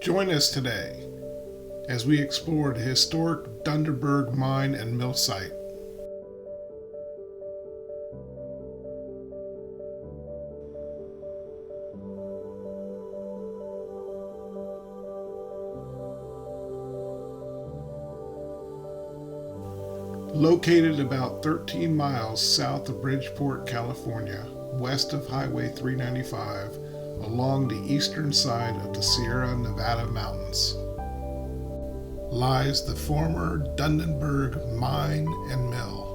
Join us today as we explore the historic Dunderberg Mine and Mill site. Located about 13 miles south of Bridgeport, California, west of Highway 395, along the eastern side of the Sierra Nevada mountains, lies the former Dunderberg Mine and Mill.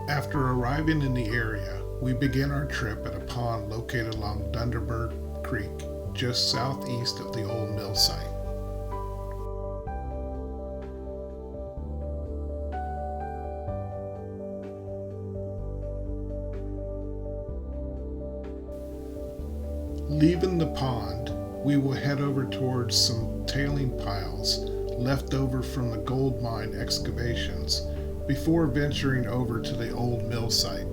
After arriving in the area, we begin our trip at a pond located along Dunderberg Creek, just southeast of the old mill site. Leaving the pond, we will head over towards some tailing piles left over from the gold mine excavations before venturing over to the old mill site.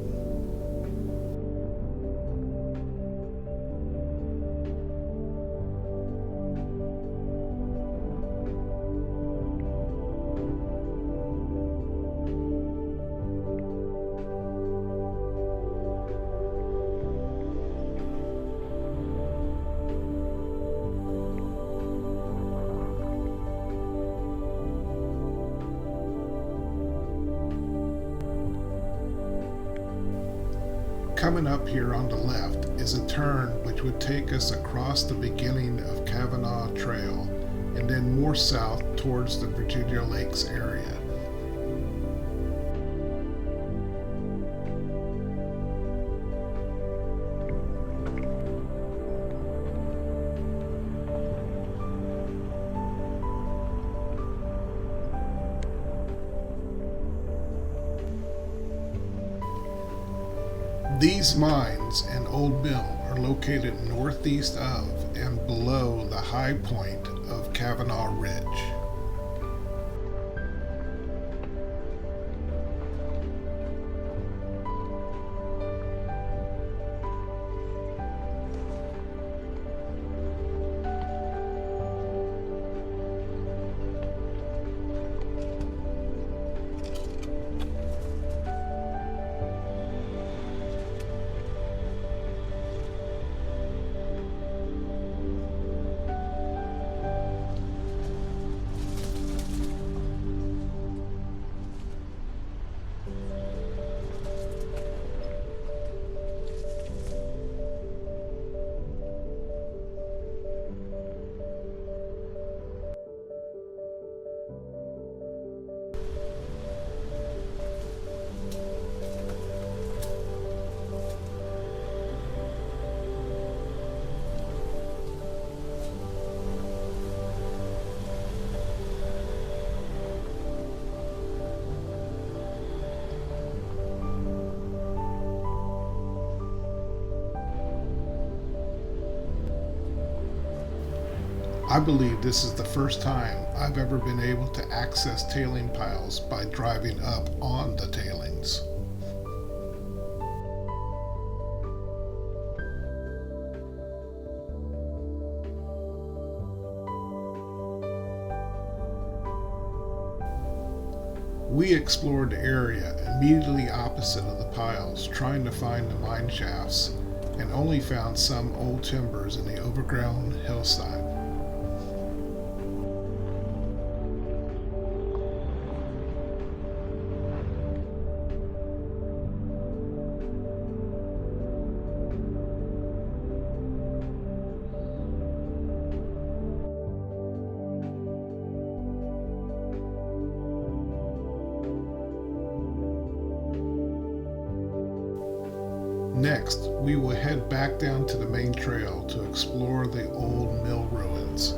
Coming up here on the left is a turn which would take us across the beginning of Kavanaugh Trail and then more south towards the Virginia Lakes area. These mines and old mill are located northeast of and below the high point of Kavanaugh Ridge. I believe this is the first time I've ever been able to access tailing piles by driving up on the tailings. We explored the area immediately opposite of the piles, trying to find the mine shafts, and only found some old timbers in the overgrown hillside. Next, we will head back down to the main trail to explore the old mill ruins.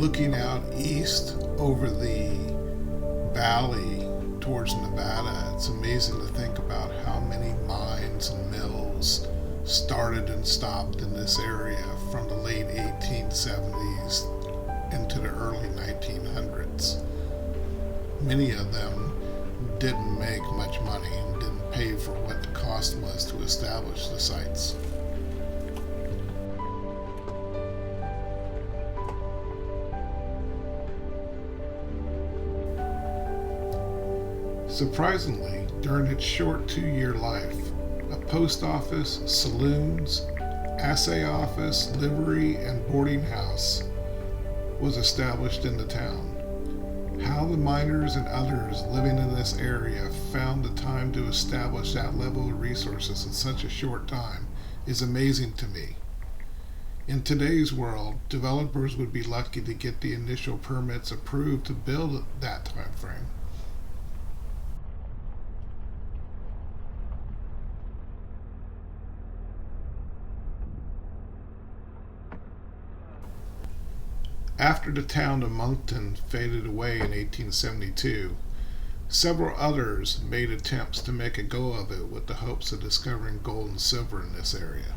Looking out east over the valley towards Nevada, it's amazing to think about how many mines and mills started and stopped in this area from the late 1870s into the early 1900s. Many of them didn't make much money and didn't pay for what the cost was to establish the sites. Surprisingly, during its short 2-year life, a post office, saloons, assay office, livery, and boarding house was established in the town. How the miners and others living in this area found the time to establish that level of resources in such a short time is amazing to me. In today's world, developers would be lucky to get the initial permits approved to build that time frame. After the town of Munckton faded away in 1872, several others made attempts to make a go of it with the hopes of discovering gold and silver in this area.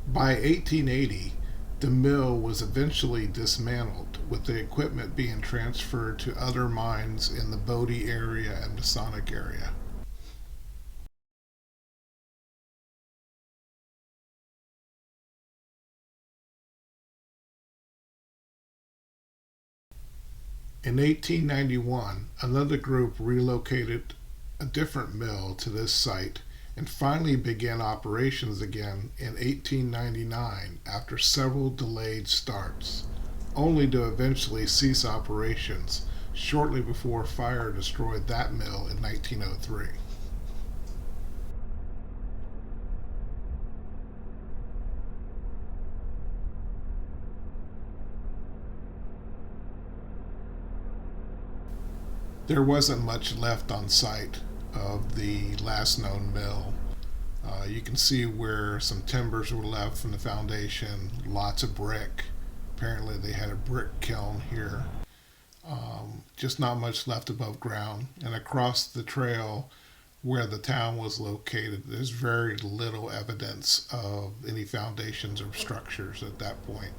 By 1880, the mill was eventually dismantled, with the equipment being transferred to other mines in the Bodie area and Masonic area. In 1891, another group relocated a different mill to this site and finally began operations again in 1899 after several delayed starts, only to eventually cease operations shortly before fire destroyed that mill in 1903. There wasn't much left on site of the last known mill. You can see where some timbers were left from the foundation, lots of brick. Apparently they had a brick kiln here. Just not much left above ground. And across the trail where the town was located, there's very little evidence of any foundations or structures at that point.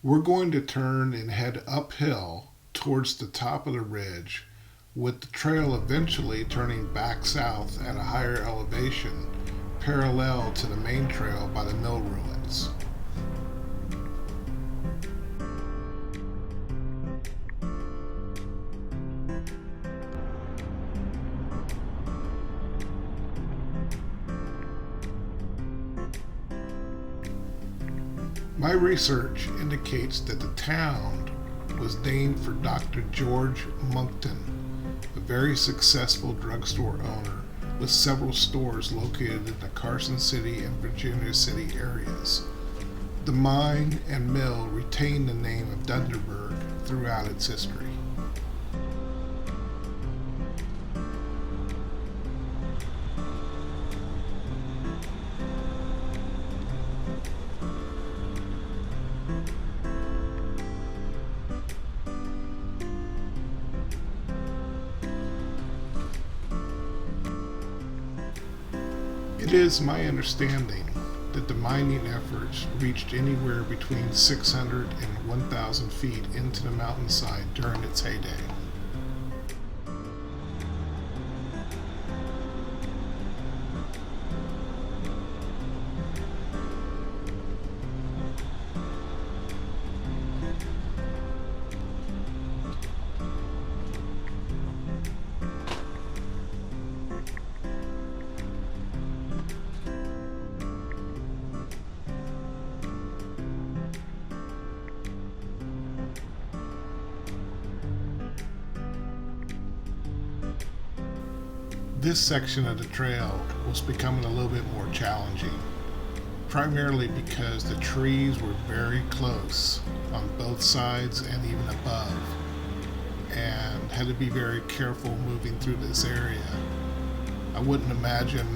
We're going to turn and head uphill towards the top of the ridge, with the trail eventually turning back south at a higher elevation, parallel to the main trail by the mill ruins. My research indicates that the town was named for Dr. George Munckton, a very successful drugstore owner with several stores located in the Carson City and Virginia City areas. The mine and mill retained the name of Dunderberg throughout its history. It is my understanding that the mining efforts reached anywhere between 600 and 1,000 feet into the mountainside during its heyday. This section of the trail was becoming a little bit more challenging, primarily because the trees were very close on both sides and even above, and had to be very careful moving through this area. I wouldn't imagine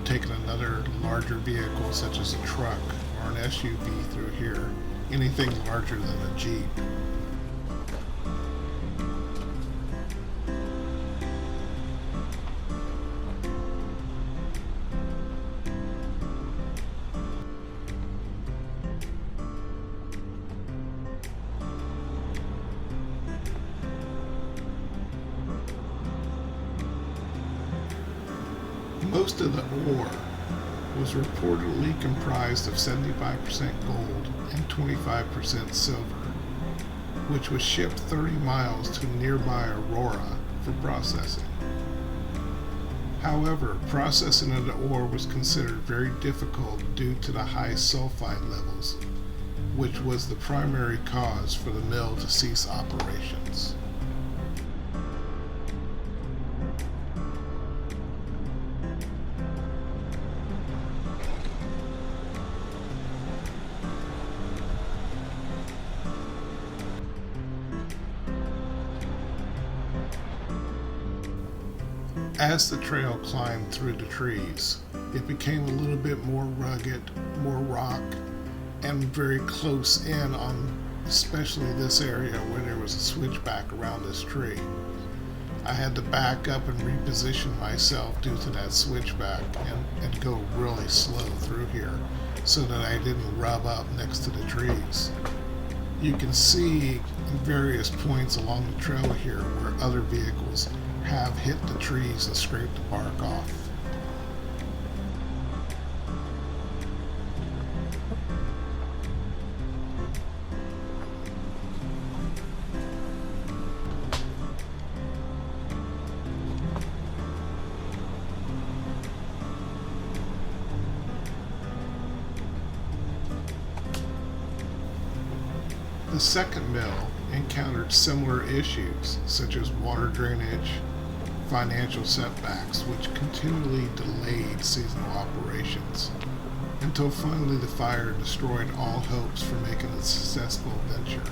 taking another larger vehicle such as a truck or an SUV through here, anything larger than a Jeep. Most of the ore was reportedly comprised of 75% gold and 25% silver, which was shipped 30 miles to nearby Aurora for processing. However, processing of the ore was considered very difficult due to the high sulfide levels, which was the primary cause for the mill to cease operations. As the trail climbed through the trees, it became a little bit more rugged, more rock, and very close in on especially this area where there was a switchback around this tree. I had to back up and reposition myself due to that switchback and go really slow through here so that I didn't rub up next to the trees. You can see in various points along the trail here where other vehicles have hit the trees and scraped the bark off. The second mill encountered similar issues such as water drainage, financial setbacks, which continually delayed seasonal operations, until finally the fire destroyed all hopes for making a successful venture.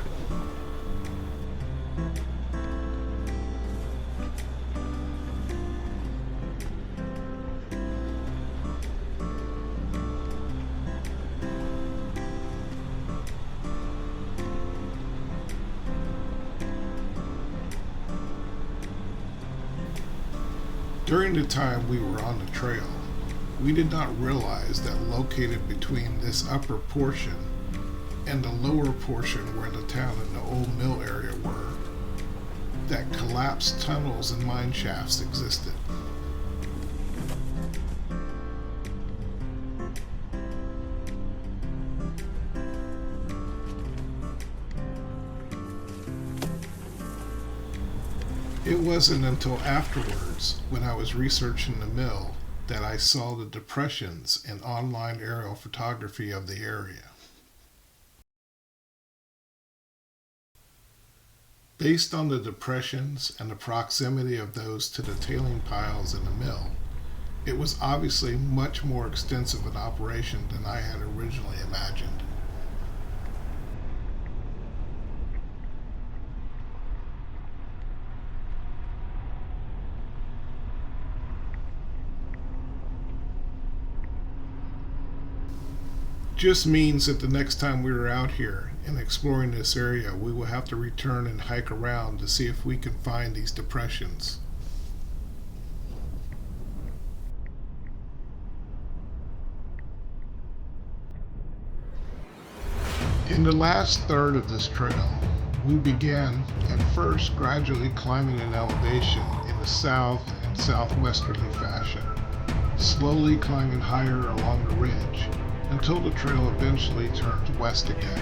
During the time we were on the trail, we did not realize that located between this upper portion and the lower portion where the town and the old mill area were, that collapsed tunnels and mine shafts existed. It wasn't until afterwards, when I was researching the mill, that I saw the depressions in online aerial photography of the area. Based on the depressions and the proximity of those to the tailing piles in the mill, it was obviously much more extensive an operation than I had originally imagined. Just means that the next time we are out here and exploring this area, we will have to return and hike around to see if we can find these depressions. In the last third of this trail, we began at first gradually climbing an elevation in a south and southwesterly fashion, slowly climbing higher along the ridge, until the trail eventually turns west again.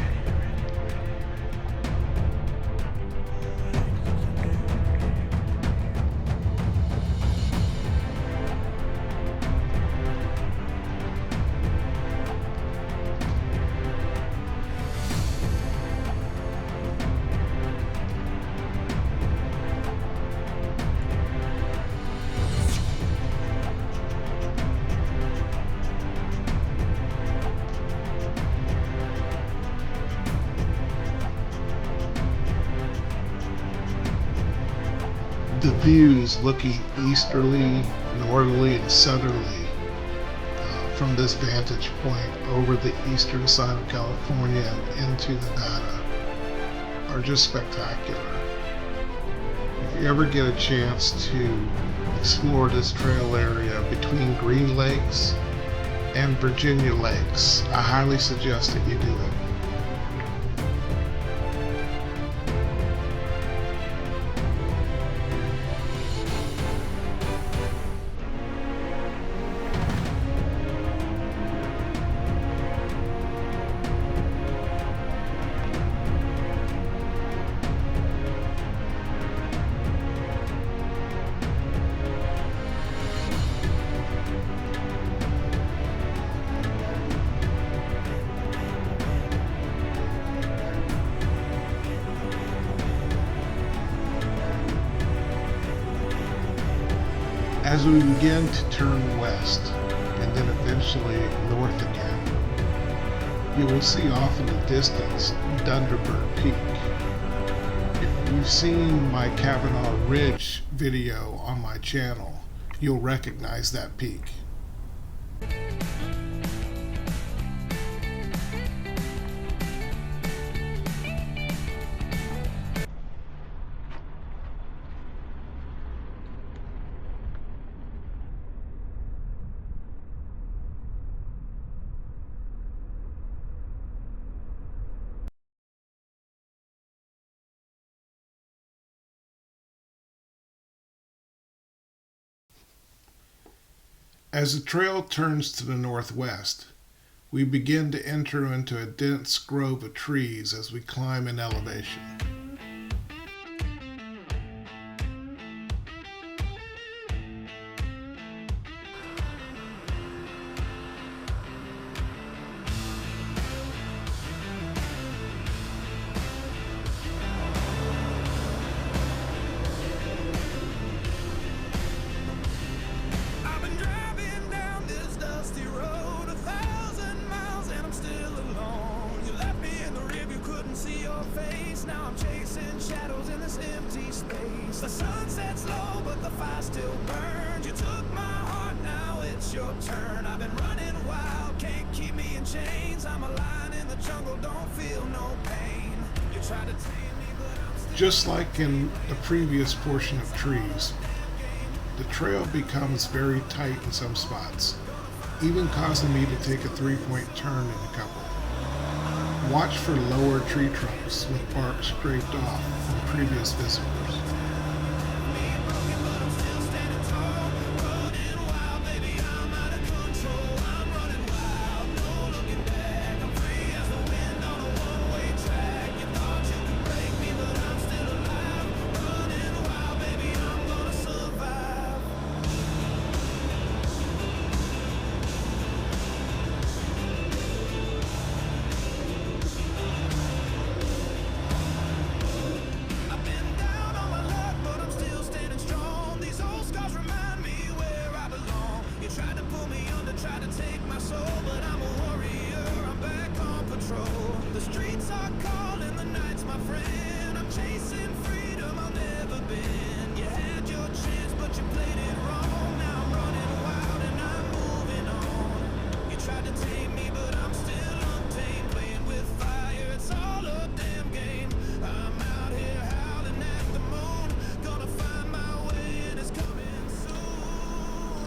The views looking easterly, northerly, and southerly from this vantage point over the eastern side of California and into Nevada are just spectacular. If you ever get a chance to explore this trail area between Green Lakes and Virginia Lakes, I highly suggest that you do it. As we begin to turn west and then eventually north again, you will see off in the distance Dunderberg Peak. If you've seen my Kavanaugh Ridge video on my channel, you'll recognize that peak. As the trail turns to the northwest, we begin to enter into a dense grove of trees as we climb in elevation. The sun sets low, but the fire still burns. You took my heart, now it's your turn. I've been running wild, can't keep me in chains. I'm a lion in the jungle, don't feel no pain. You try to tame me, but I'm still... Just like in the previous portion of trees, the trail becomes very tight in some spots, even causing me to take a three-point turn in a couple. Watch for lower tree trunks with bark scraped off from previous visitors.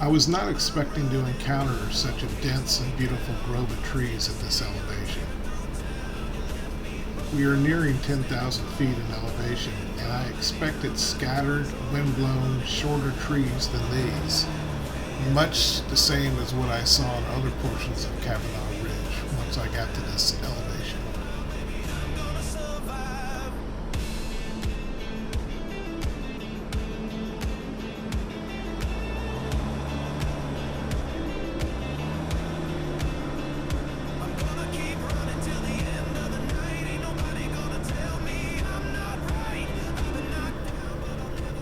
I was not expecting to encounter such a dense and beautiful grove of trees at this elevation. We are nearing 10,000 feet in elevation, and I expected scattered, wind-blown, shorter trees than these, much the same as what I saw in other portions of Kavanaugh Ridge once I got to this elevation.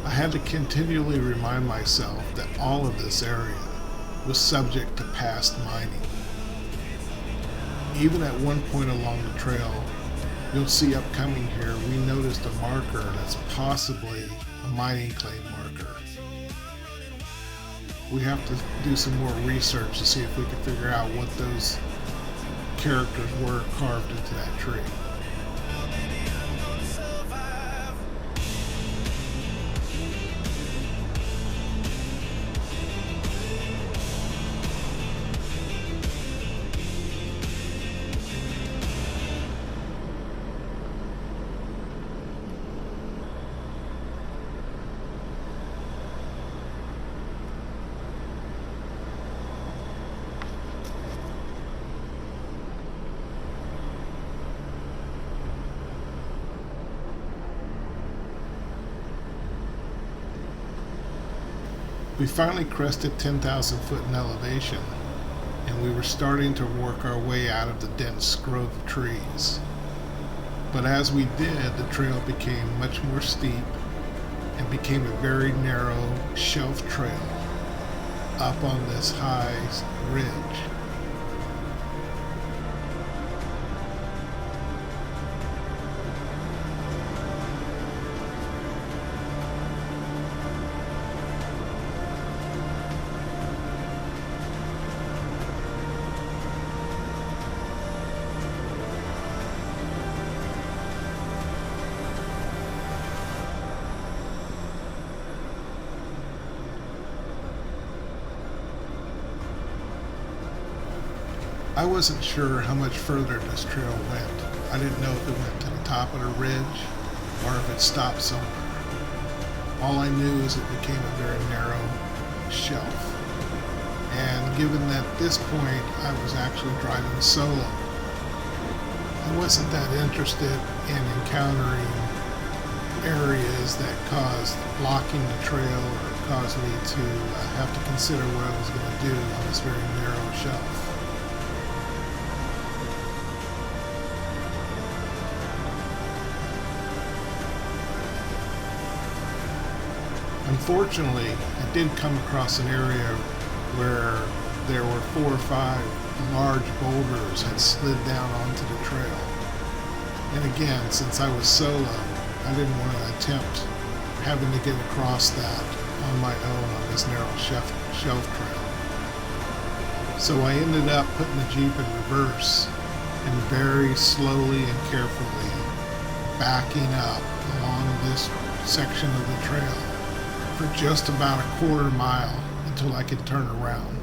I had to continually remind myself that all of this area was subject to past mining. Even at one point along the trail, you'll see upcoming here, we noticed a marker that's possibly a mining claim marker. We have to do some more research to see if we can figure out what those characters were carved into that tree. We finally crested 10,000 foot in elevation, and we were starting to work our way out of the dense grove of trees. But as we did, the trail became much more steep and became a very narrow shelf trail up on this high ridge. I wasn't sure how much further this trail went. I didn't know if it went to the top of the ridge or if it stopped somewhere. All I knew is it became a very narrow shelf. And given that at this point I was actually driving solo, I wasn't that interested in encountering areas that caused blocking the trail or caused me to have to consider what I was going to do on this very narrow shelf. Unfortunately, I did come across an area where there were 4 or 5 large boulders had slid down onto the trail. And again, since I was solo, I didn't want to attempt having to get across that on my own on this narrow shelf trail. So I ended up putting the Jeep in reverse and very slowly and carefully backing up along this section of the trail for just about a quarter mile until I could turn around.